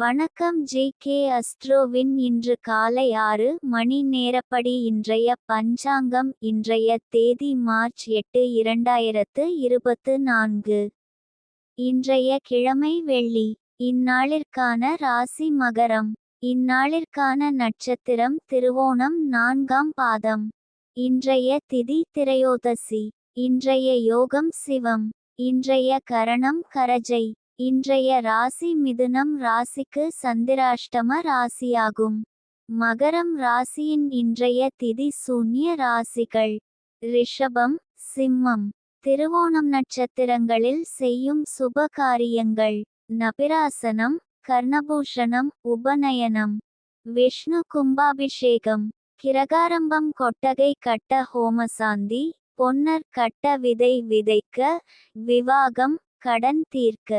வணக்கம் ஜே.கே. அஸ்ட்ரோவின் இன்று காலை 6 மணி நேரப்படி இன்றைய பஞ்சாங்கம். இன்றைய தேதி மார்ச் 8 2024. இன்றைய கிழமை வெள்ளி. இந்நாளிற்கான ராசி மகரம். இந்நாளிற்கான நட்சத்திரம் திருவோணம் 4ஆம் பாதம். இன்றைய திதி திரையோதசி. இன்றைய யோகம் சிவம். இன்றைய கரணம் கரஜை. இன்றைய ராசி மிதுனம் ராசிக்கு சந்திராஷ்டம ராசியாகும். மகரம் ராசியின் இன்றைய திதி சூன்ய ராசிகள் ரிஷபம் சிம்மம். திருவோணம் நட்சத்திரங்களில் செய்யும் சுப காரியங்கள்: நபிராசனம், கர்ணபூஷணம், உபநயனம், விஷ்ணு கும்பாபிஷேகம், கிரகாரம்பம், கொட்டகை கட்ட ஹோமசாந்தி, பொன்னர் கட்ட விதை விதைக்க, விவாகம், கடன் தீர்க்க.